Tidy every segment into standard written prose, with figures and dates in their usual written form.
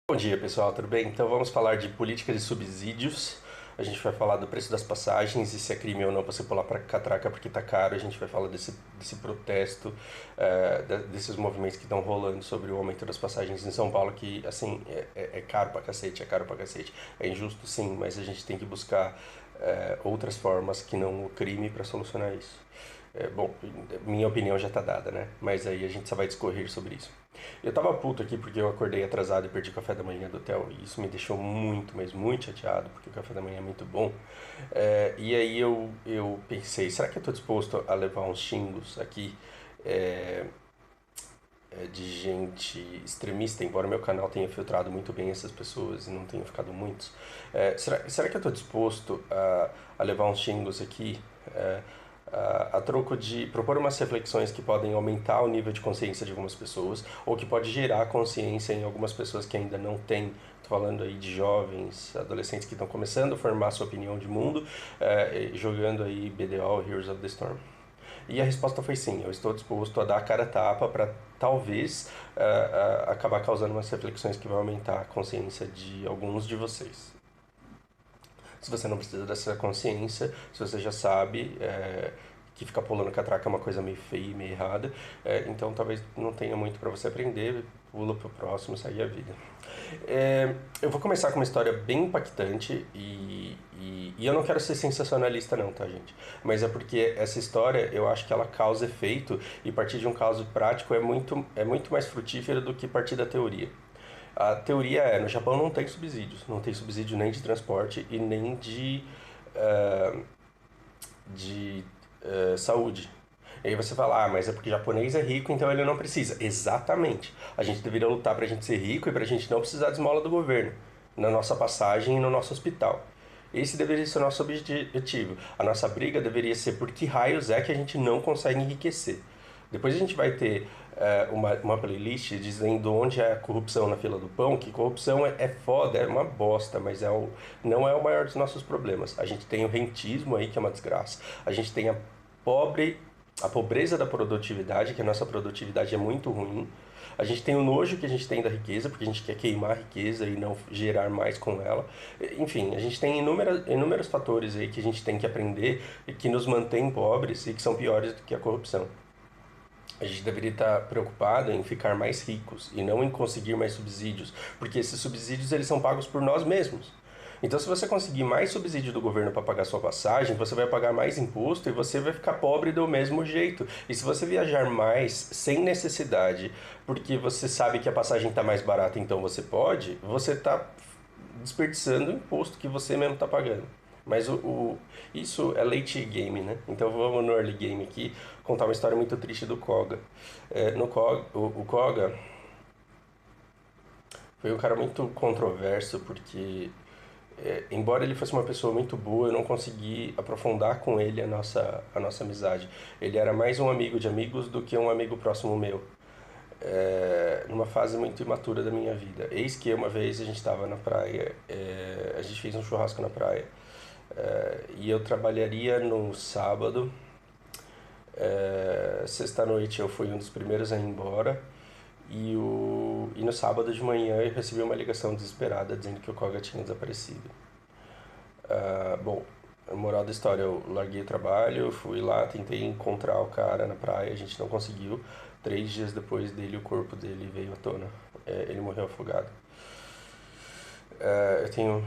Bom dia, pessoal, tudo bem? Então vamos falar de política de subsídios. A gente vai falar do preço das passagens e se é crime ou não você pular para catraca porque tá caro. A gente vai falar desse protesto, desses movimentos que estão rolando sobre o aumento das passagens em São Paulo, que, assim, é caro pra cacete, é caro pra cacete. É injusto, sim, mas a gente tem que buscar outras formas que não o crime para solucionar isso. Bom, minha opinião já tá dada, né? Mas aí a gente só vai discorrer sobre isso. Eu tava puto aqui porque eu acordei atrasado e perdi o café da manhã do hotel. E isso me deixou muito, mas muito chateado, porque o café da manhã é muito bom. E aí eu pensei, será que eu tô disposto a levar uns xingos aqui é, de gente extremista, embora meu canal tenha filtrado muito bem essas pessoas e não tenha ficado muitos? Será que eu tô disposto a levar uns xingos aqui? É, a troco de propor umas reflexões que podem aumentar o nível de consciência de algumas pessoas, ou que pode gerar consciência em algumas pessoas que ainda não têm. Estou falando aí de jovens, adolescentes que estão começando a formar sua opinião de mundo, jogando aí BDO, Heroes of the Storm. E a resposta foi sim, eu estou disposto a dar a cara a tapa para talvez acabar causando umas reflexões que vão aumentar a consciência de alguns de vocês. Se você não precisa dessa consciência, se você já sabe que ficar pulando catraca é uma coisa meio feia e meio errada, então talvez não tenha muito para você aprender, pula pro próximo, segue a vida. Eu vou começar com uma história bem impactante e eu não quero ser sensacionalista não, tá, gente? Mas é porque essa história eu acho que ela causa efeito e partir de um caso prático é muito mais frutífero do que partir da teoria. A teoria no Japão não tem subsídios, não tem subsídio nem de transporte e nem uh, de saúde. E aí você fala, mas é porque o japonês é rico, então ele não precisa. Exatamente. A gente deveria lutar pra gente ser rico e pra gente não precisar de esmola do governo na nossa passagem e no nosso hospital. Esse deveria ser o nosso objetivo. A nossa briga deveria ser por que raios é que a gente não consegue enriquecer. Depois a gente vai ter uma playlist dizendo onde é a corrupção na fila do pão, que corrupção é foda, é uma bosta, mas não é o maior dos nossos problemas. A gente tem o rentismo aí, que é uma desgraça. A gente tem pobre, a pobreza da produtividade, que a nossa produtividade é muito ruim. A gente tem o nojo que a gente tem da riqueza, porque a gente quer queimar a riqueza e não gerar mais com ela. Enfim, a gente tem inúmeros fatores aí que a gente tem que aprender e que nos mantêm pobres e que são piores do que a corrupção. A gente deveria estar preocupado em ficar mais ricos e não em conseguir mais subsídios, porque esses subsídios eles são pagos por nós mesmos. Então, se você conseguir mais subsídio do governo para pagar sua passagem, você vai pagar mais imposto e você vai ficar pobre do mesmo jeito. E se você viajar mais sem necessidade, porque você sabe que a passagem está mais barata, então você pode, você está desperdiçando o imposto que você mesmo está pagando. Mas isso é late game, né? Então vamos no early game aqui contar uma história muito triste do Koga. No Koga, o Koga foi um cara muito controverso porque, embora ele fosse uma pessoa muito boa, eu não consegui aprofundar com ele a nossa amizade. Ele era mais um amigo de amigos do que um amigo próximo meu. Numa fase muito imatura da minha vida. Eis que uma vez a gente estava na praia, a gente fez um churrasco na praia, e eu trabalharia no sábado. Sexta-noite eu fui um dos primeiros a ir embora. E no sábado de manhã eu recebi uma ligação desesperada dizendo que o Koga tinha desaparecido. Bom, a moral da história, eu larguei o trabalho, fui lá, tentei encontrar o cara na praia, a gente não conseguiu. 3 dias depois dele, o corpo dele veio à tona. Ele morreu afogado. Eu tenho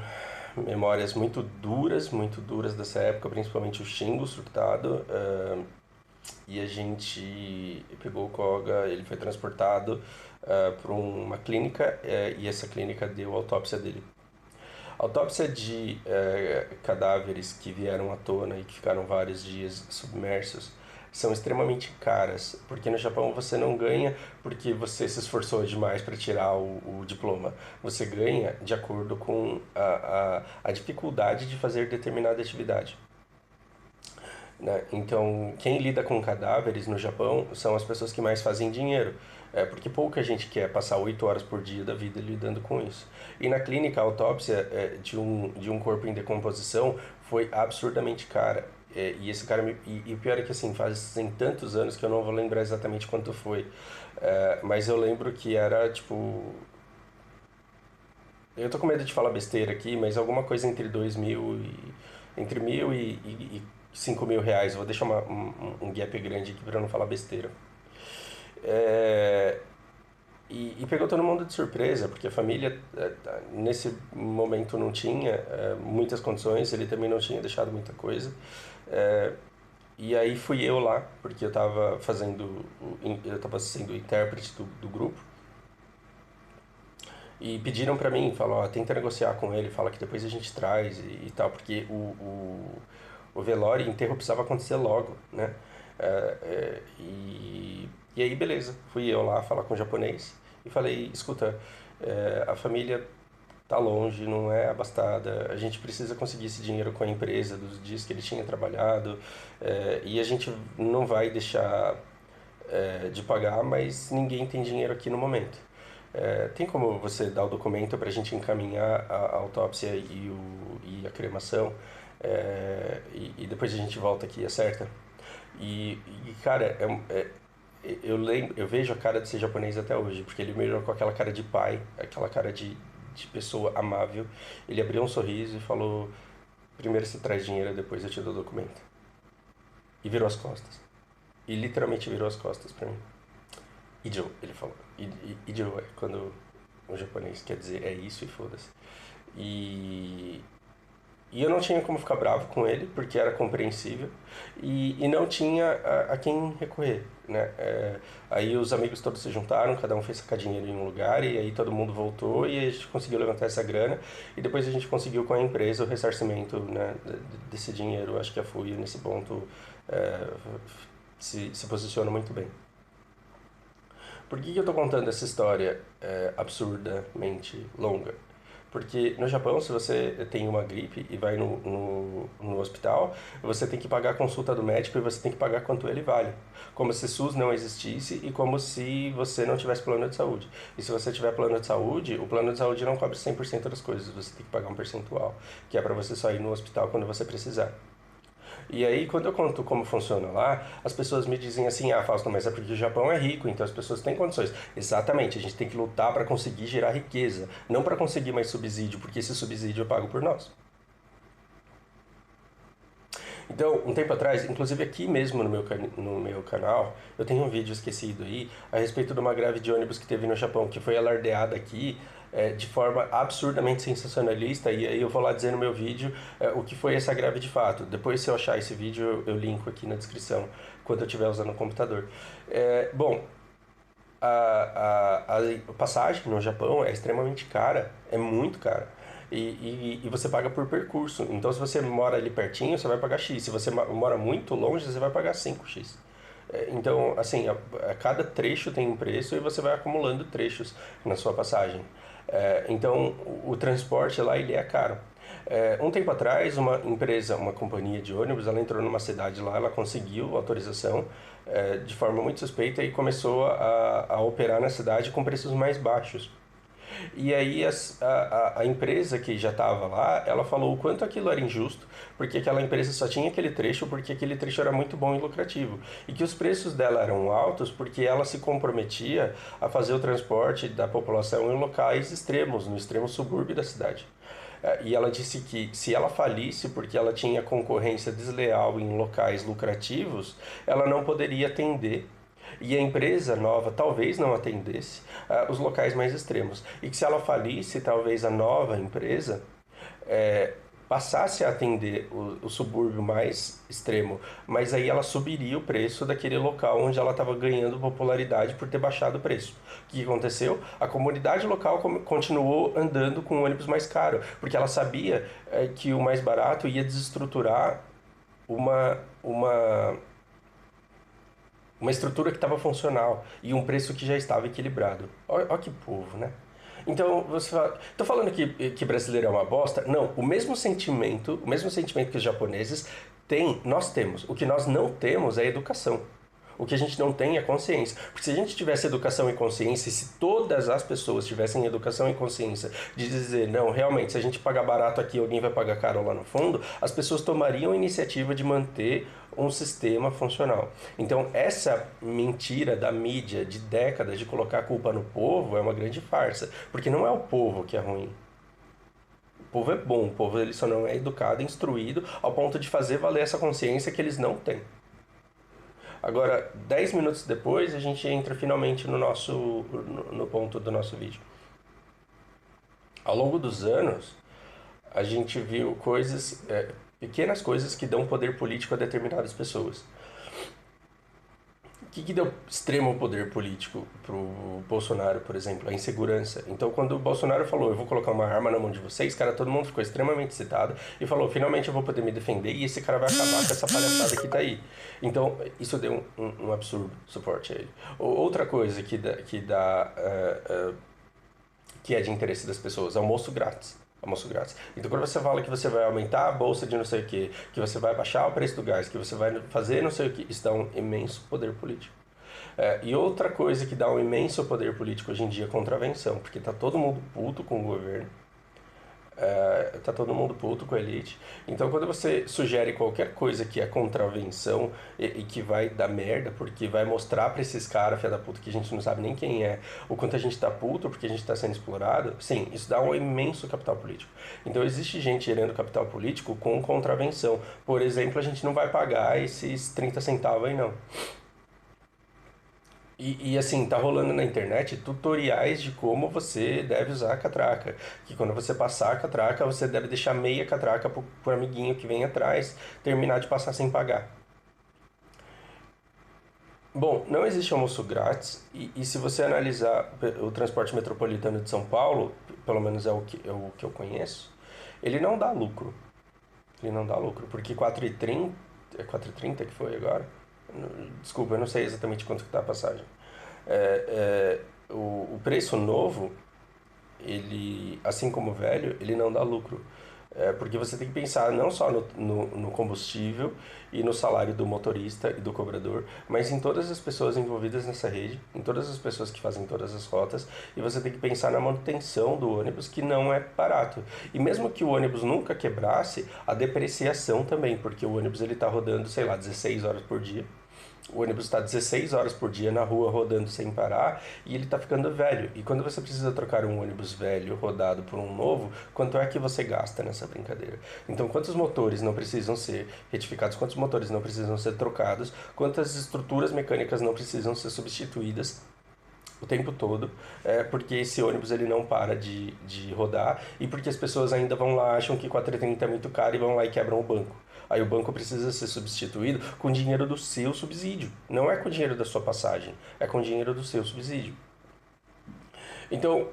memórias muito duras dessa época, principalmente o Xingo surtado. E a gente pegou o Koga, ele foi transportado para uma clínica e essa clínica deu autópsia dele. Autópsia de cadáveres que vieram à tona e que ficaram vários dias submersos são extremamente caras, porque no Japão você não ganha porque você se esforçou demais para tirar o diploma. Você ganha de acordo com a dificuldade de fazer determinada atividade. Né? Então, quem lida com cadáveres no Japão são as pessoas que mais fazem dinheiro, porque pouca gente quer passar 8 horas por dia da vida lidando com isso. E na clínica, a autópsia de um corpo em decomposição foi absurdamente cara. E esse cara e o pior é que assim fazem tantos anos que eu não vou lembrar exatamente quanto foi, mas eu lembro que era tipo eu tô com medo de falar besteira aqui, mas alguma coisa entre 1.000 e 5.000 reais. Vou deixar um gap grande aqui para não falar besteira. É, e pegou todo mundo de surpresa, porque a família, nesse momento, não tinha muitas condições, ele também não tinha deixado muita coisa. É, e aí fui eu lá, porque eu estava sendo intérprete do grupo, e pediram pra mim, falaram, ó, tenta negociar com ele, fala que depois a gente traz e tal, porque o velório e enterro precisava acontecer logo, né? E aí, beleza, fui eu lá falar com o japonês e falei, escuta, a família tá longe, não é abastada, a gente precisa conseguir esse dinheiro com a empresa dos dias que ele tinha trabalhado, e a gente não vai deixar de pagar, mas ninguém tem dinheiro aqui no momento. Tem como você dar o documento para a gente encaminhar a autópsia e a cremação, e depois a gente volta aqui, acerta? Cara, eu vejo a cara desse japonês até hoje, porque ele me olhou com aquela cara de pai, aquela cara de pessoa amável. Ele abriu um sorriso e falou: primeiro você traz dinheiro, depois eu te dou o documento. E virou as costas. E literalmente virou as costas pra mim. Ijo, ele falou. Ijo é quando o japonês quer dizer é isso e foda-se. E, e eu não tinha como ficar bravo com ele, porque era compreensível, e não tinha a quem recorrer, né? Aí os amigos todos se juntaram, cada um fez sacar dinheiro em um lugar, e aí todo mundo voltou, e a gente conseguiu levantar essa grana, e depois a gente conseguiu com a empresa o ressarcimento, né, desse dinheiro. Acho que a FUI, nesse ponto, é, se posiciona muito bem. Por que eu estou contando essa história absurdamente longa? Porque no Japão, se você tem uma gripe e vai no hospital, você tem que pagar a consulta do médico e você tem que pagar quanto ele vale. Como se SUS não existisse e como se você não tivesse plano de saúde. E se você tiver plano de saúde, o plano de saúde não cobre 100% das coisas, você tem que pagar um percentual, que é para você só ir no hospital quando você precisar. E aí, quando eu conto como funciona lá, as pessoas me dizem assim: ah, Fausto, mas é porque o Japão é rico, então as pessoas têm condições. Exatamente, a gente tem que lutar para conseguir gerar riqueza, não para conseguir mais subsídio, porque esse subsídio é pago por nós. Então, um tempo atrás, inclusive aqui mesmo no meu canal, eu tenho um vídeo esquecido aí a respeito de uma greve de ônibus que teve no Japão, que foi alardeada aqui de forma absurdamente sensacionalista, e aí eu vou lá dizer no meu vídeo o que foi essa greve de fato. Depois, se eu achar esse vídeo, eu linko aqui na descrição, quando eu estiver usando o computador. Bom, a passagem no Japão é extremamente cara, é muito cara. E você paga por percurso. Então, se você mora ali pertinho, você vai pagar X. Se você mora muito longe, você vai pagar 5x. Então, assim, a cada trecho tem um preço e você vai acumulando trechos na sua passagem. Então, o transporte lá ele é caro. Um tempo atrás, uma empresa, uma companhia de ônibus, ela entrou numa cidade lá, ela conseguiu autorização de forma muito suspeita e começou a operar na cidade com preços mais baixos. E aí a empresa que já estava lá, ela falou o quanto aquilo era injusto, porque aquela empresa só tinha aquele trecho porque aquele trecho era muito bom e lucrativo. E que os preços dela eram altos porque ela se comprometia a fazer o transporte da população em locais extremos, no extremo subúrbio da cidade. E ela disse que se ela falisse porque ela tinha concorrência desleal em locais lucrativos, ela não poderia atender e a empresa nova talvez não atendesse os locais mais extremos. E que se ela falisse, talvez a nova empresa é, passasse a atender o subúrbio mais extremo, mas aí ela subiria o preço daquele local onde ela estava ganhando popularidade por ter baixado o preço. O que aconteceu? A comunidade local continuou andando com o ônibus mais caro, porque ela sabia que o mais barato ia desestruturar uma, uma, uma estrutura que estava funcional e um preço que já estava equilibrado. Olha que povo, né? Então, você fala, tô falando que brasileiro é uma bosta? Não, o mesmo sentimento que os japoneses têm, nós temos. O que nós não temos é educação. O que a gente não tem é consciência. Porque se a gente tivesse educação e consciência, e se todas as pessoas tivessem educação e consciência de dizer, não, realmente, se a gente pagar barato aqui, alguém vai pagar caro lá no fundo, as pessoas tomariam a iniciativa de manter um sistema funcional. Então, essa mentira da mídia de décadas de colocar a culpa no povo é uma grande farsa. Porque não é o povo que é ruim. povo é bom, o povo ele só não é educado, instruído, ao ponto de fazer valer essa consciência que eles não têm. Agora, 10 minutos depois, a gente entra finalmente no ponto do nosso vídeo. Ao longo dos anos, a gente viu pequenas coisas que dão poder político a determinadas pessoas. O que deu extremo poder político pro Bolsonaro, por exemplo? A insegurança. Então, quando o Bolsonaro falou, eu vou colocar uma arma na mão de vocês, cara, todo mundo ficou extremamente excitado e falou, finalmente eu vou poder me defender e esse cara vai acabar com essa palhaçada que tá aí. Então, isso deu um absurdo suporte a ele. Outra coisa que é de interesse das pessoas, almoço grátis. Almoço grátis. Então, quando você fala que você vai aumentar a bolsa de não sei o que você vai baixar o preço do gás, que você vai fazer não sei o que, isso dá um imenso poder político. E outra coisa que dá um imenso poder político hoje em dia é contravenção, porque tá todo mundo puto com o governo, tá todo mundo puto com a elite. Então, quando você sugere qualquer coisa que é contravenção e que vai dar merda, porque vai mostrar pra esses caras, filha da puta, que a gente não sabe nem quem é, o quanto a gente tá puto porque a gente tá sendo explorado, sim, isso dá um imenso capital político. Então, existe gente gerando capital político com contravenção. Por exemplo, a gente não vai pagar esses 30 centavos aí, não. E assim, tá rolando na internet tutoriais de como você deve usar a catraca. Que quando você passar a catraca, você deve deixar meia catraca pro amiguinho que vem atrás terminar de passar sem pagar. Bom, não existe almoço grátis e se você analisar o transporte metropolitano de São Paulo, pelo menos é o que eu conheço, ele não dá lucro. Ele não dá lucro, porque 4,30, é 4,30 que foi agora? Desculpa, eu não sei exatamente quanto que tá a passagem. O preço novo, ele, assim como o velho, ele não dá lucro. Porque você tem que pensar não só no combustível e no salário do motorista e do cobrador, mas em todas as pessoas envolvidas nessa rede, em todas as pessoas que fazem todas as rotas, e você tem que pensar na manutenção do ônibus, que não é barato. E mesmo que o ônibus nunca quebrasse, a depreciação também, porque o ônibus ele está rodando, sei lá, 16 horas por dia. O ônibus está 16 horas por dia na rua rodando sem parar e ele está ficando velho. E quando você precisa trocar um ônibus velho rodado por um novo, quanto é que você gasta nessa brincadeira? Então, quantos motores não precisam ser retificados, quantos motores não precisam ser trocados, quantas estruturas mecânicas não precisam ser substituídas o tempo todo, porque esse ônibus ele não para de rodar e porque as pessoas ainda vão lá, acham que 4,30 é muito caro e vão lá e quebram o banco. Aí o banco precisa ser substituído com dinheiro do seu subsídio. Não é com dinheiro da sua passagem, é com dinheiro do seu subsídio. Então,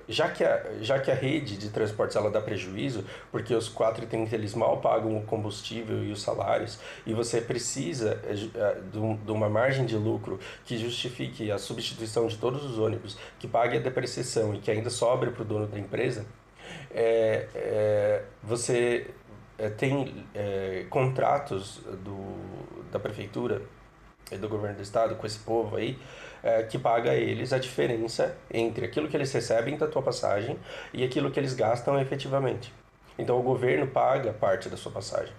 já que a rede de transportes ela dá prejuízo, porque os 4,30 eles mal pagam o combustível e os salários, e você precisa de uma margem de lucro que justifique a substituição de todos os ônibus, que pague a depreciação e que ainda sobre para o dono da empresa, você tem contratos da prefeitura e do governo do estado com esse povo aí, que paga a eles a diferença entre aquilo que eles recebem da tua passagem e aquilo que eles gastam efetivamente. Então o governo paga parte da sua passagem.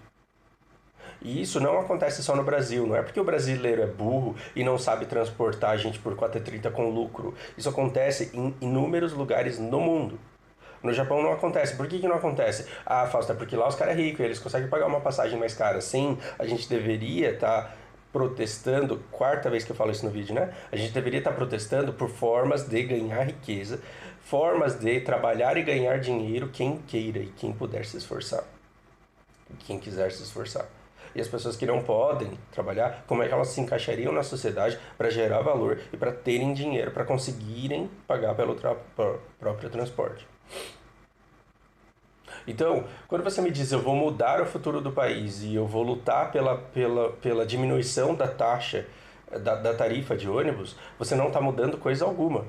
E isso não acontece só no Brasil, não é porque o brasileiro é burro e não sabe transportar a gente por 4,30 com lucro. Isso acontece em inúmeros lugares no mundo. No Japão não acontece. Por que não acontece? Ah, Fausto, é porque lá os caras é rico e eles conseguem pagar uma passagem mais cara. Sim, a gente deveria estar protestando, quarta vez que eu falo isso no vídeo, né? A gente deveria estar protestando por formas de ganhar riqueza, formas de trabalhar e ganhar dinheiro quem queira e quem puder se esforçar. Quem quiser se esforçar. E as pessoas que não podem trabalhar, como é que elas se encaixariam na sociedade para gerar valor e para terem dinheiro, para conseguirem pagar pelo próprio transporte. Então, quando você me diz eu vou mudar o futuro do país e eu vou lutar pela diminuição da taxa, da tarifa de ônibus, você não está mudando coisa alguma.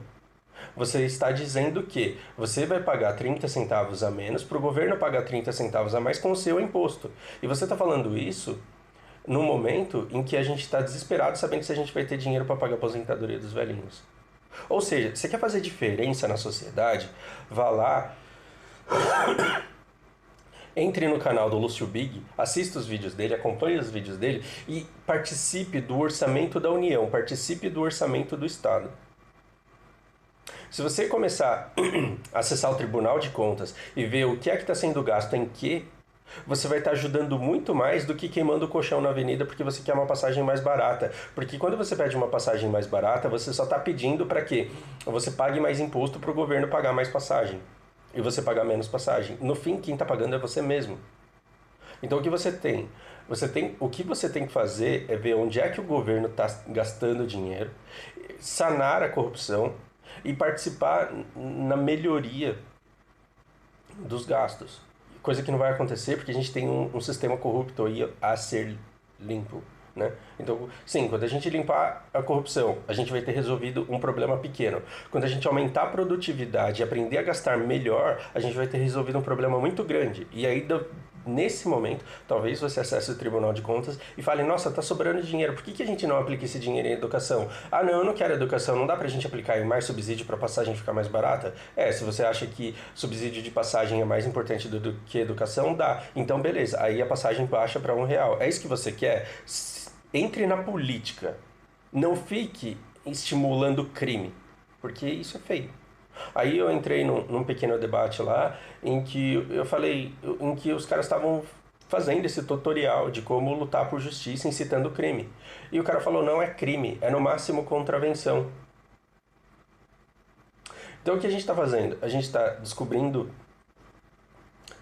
Você está dizendo que você vai pagar 30 centavos a menos para o governo pagar 30 centavos a mais com o seu imposto. E você está falando isso no momento em que a gente está desesperado sabendo se a gente vai ter dinheiro para pagar a aposentadoria dos velhinhos. Ou seja, você quer fazer diferença na sociedade? Vá lá, entre no canal do Lúcio Big, assista os vídeos dele, acompanhe os vídeos dele e participe do orçamento da União, participe do orçamento do Estado. Se você começar a acessar o Tribunal de Contas e ver o que é que está sendo gasto em quê, você vai estar ajudando muito mais do que queimando o colchão na avenida porque você quer uma passagem mais barata. Porque quando você pede uma passagem mais barata, você só está pedindo para que você pague mais imposto para o governo pagar mais passagem. E você pagar menos passagem. No fim, quem está pagando é você mesmo. Então o que você tem? O que você tem que fazer é ver onde é que o governo está gastando dinheiro, sanar a corrupção e participar na melhoria dos gastos. Coisa que não vai acontecer porque a gente tem um sistema corrupto aí a ser limpo. Né? Então, sim, quando a gente limpar a corrupção, a gente vai ter resolvido um problema pequeno. Quando a gente aumentar a produtividade e aprender a gastar melhor, a gente vai ter resolvido um problema muito grande. E aí, nesse momento, talvez você acesse o Tribunal de Contas e fale, nossa, tá sobrando dinheiro, por que a gente não aplica esse dinheiro em educação? Ah, não, eu não quero educação, não dá pra gente aplicar em mais subsídio para passagem ficar mais barata? Se você acha que subsídio de passagem é mais importante do que educação, dá. Então, beleza, aí a passagem baixa para R$ 1. É isso que você quer? Entre na política. Não fique estimulando crime, porque isso é feio. Aí eu entrei num pequeno debate lá, em que eu falei, em que os caras estavam fazendo esse tutorial de como lutar por justiça incitando crime. E o cara falou, não é crime, é no máximo contravenção. Então o que a gente está fazendo? A gente está descobrindo...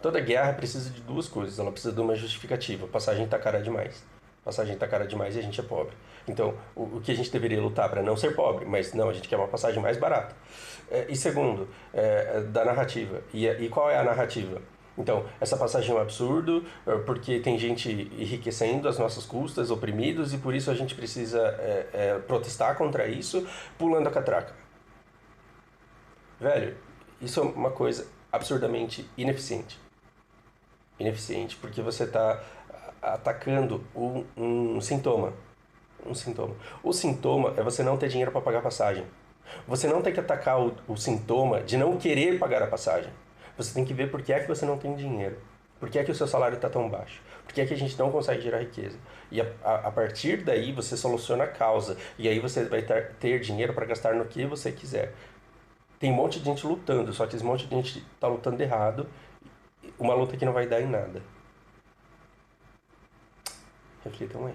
Toda guerra precisa de duas coisas, ela precisa de uma justificativa. A passagem está cara demais. Passagem está cara demais e a gente é pobre. Então, o que a gente deveria lutar para não ser pobre, mas não, a gente quer uma passagem mais barata. E segundo, da narrativa. E qual é a narrativa? Então, essa passagem é um absurdo, porque tem gente enriquecendo às nossas custas, oprimidos, e por isso a gente precisa protestar contra isso, pulando a catraca. Velho, isso é uma coisa absurdamente ineficiente. Ineficiente, porque você está atacando um sintoma. Um sintoma. O sintoma é você não ter dinheiro para pagar a passagem. Você não tem que atacar o sintoma de não querer pagar a passagem. Você tem que ver por que é que você não tem dinheiro. Por que é que o seu salário está tão baixo? Por que é que a gente não consegue gerar riqueza? E a partir daí você soluciona a causa. E aí você vai ter dinheiro para gastar no que você quiser. Tem um monte de gente lutando, só que esse monte de gente está lutando errado. Uma luta que não vai dar em nada. Reflitam aí.